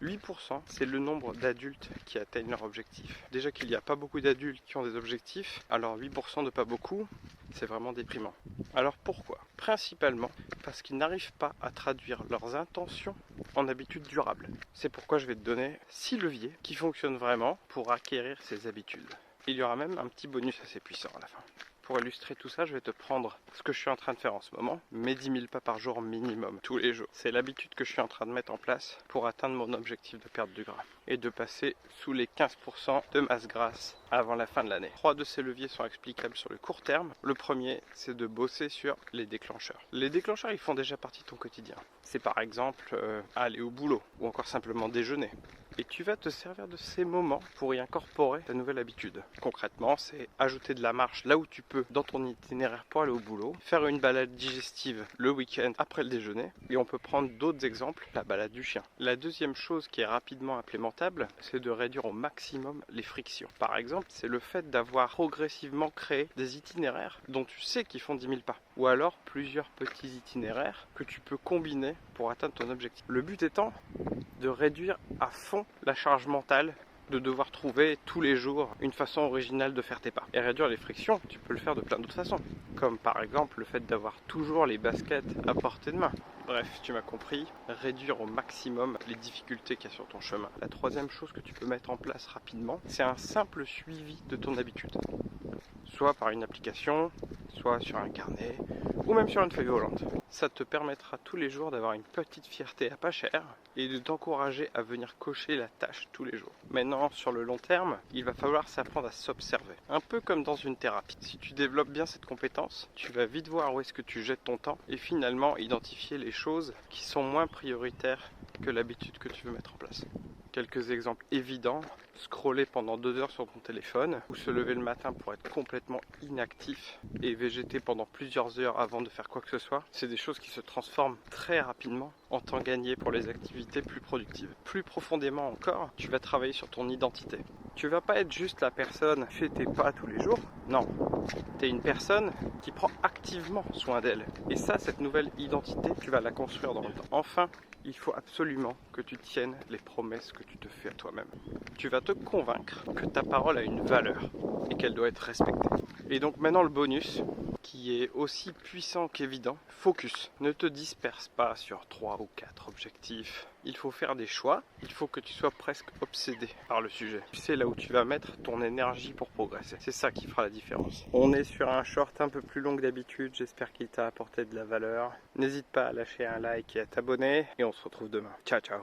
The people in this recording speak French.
8%, c'est le nombre d'adultes qui atteignent leur objectif. Déjà qu'il n'y a pas beaucoup d'adultes qui ont des objectifs, alors 8% de pas beaucoup, c'est vraiment déprimant. Alors pourquoi? Principalement parce qu'ils n'arrivent pas à traduire leurs intentions en habitudes durables. C'est pourquoi je vais te donner 6 leviers qui fonctionnent vraiment pour acquérir ces habitudes. Il y aura même un petit bonus assez puissant à la fin. Pour illustrer tout ça, je vais te prendre ce que je suis en train de faire en ce moment, mes 10 000 pas par jour minimum, tous les jours. C'est l'habitude que je suis en train de mettre en place pour atteindre mon objectif de perte du gras et de passer sous les 15% de masse grasse avant la fin de l'année. 3 de ces leviers sont explicables sur le court terme. Le premier, c'est de bosser sur les déclencheurs. Les déclencheurs, ils font déjà partie de ton quotidien. C'est par exemple aller au boulot ou encore simplement déjeuner. Et tu vas te servir de ces moments pour y incorporer ta nouvelle habitude. Concrètement, c'est ajouter de la marche là où tu peux dans ton itinéraire pour aller au boulot, faire une balade digestive le week-end après le déjeuner, et on peut prendre d'autres exemples, la balade du chien. La deuxième chose qui est rapidement implémentable, c'est de réduire au maximum les frictions. Par exemple, c'est le fait d'avoir progressivement créé des itinéraires dont tu sais qu'ils font 10 000 pas, ou alors plusieurs petits itinéraires que tu peux combiner pour atteindre ton objectif. Le but étant de réduire à fond la charge mentale de devoir trouver tous les jours une façon originale de faire tes pas. Et réduire les frictions, tu peux le faire de plein d'autres façons. Comme par exemple le fait d'avoir toujours les baskets à portée de main. Bref, tu m'as compris, réduire au maximum les difficultés qu'il y a sur ton chemin. La troisième chose que tu peux mettre en place rapidement, c'est un simple suivi de ton habitude. Soit par une application, soit sur un carnet, ou même sur une feuille volante. Ça te permettra tous les jours d'avoir une petite fierté à pas cher et de t'encourager à venir cocher la tâche tous les jours. Maintenant, sur le long terme, il va falloir s'apprendre à s'observer. Un peu comme dans une thérapie. Si tu développes bien cette compétence, tu vas vite voir où est-ce que tu jettes ton temps et finalement identifier les choses qui sont moins prioritaires que l'habitude que tu veux mettre en place. Quelques exemples évidents, scroller pendant 2 heures sur ton téléphone ou se lever le matin pour être complètement inactif et végéter pendant plusieurs heures avant de faire quoi que ce soit, c'est des choses qui se transforment très rapidement en temps gagné pour les activités plus productives. Plus profondément encore, tu vas travailler sur ton identité. Tu vas pas être juste la personne qui fait tes pas tous les jours, non. Tu es une personne qui prend activement soin d'elle. Et ça, cette nouvelle identité, tu vas la construire dans le temps. Enfin, il faut absolument que tu tiennes les promesses que tu te fais à toi-même. Tu vas te convaincre que ta parole a une valeur et qu'elle doit être respectée. Et donc maintenant le bonus, qui est aussi puissant qu'évident, focus. Ne te disperse pas sur 3 ou 4 objectifs. Il faut faire des choix, il faut que tu sois presque obsédé par le sujet. Tu sais là où tu vas mettre ton énergie pour progresser. C'est ça qui fera la différence. On est sur un short un peu plus long que d'habitude, j'espère qu'il t'a apporté de la valeur. N'hésite pas à lâcher un like et à t'abonner, et on se retrouve demain. Ciao ciao.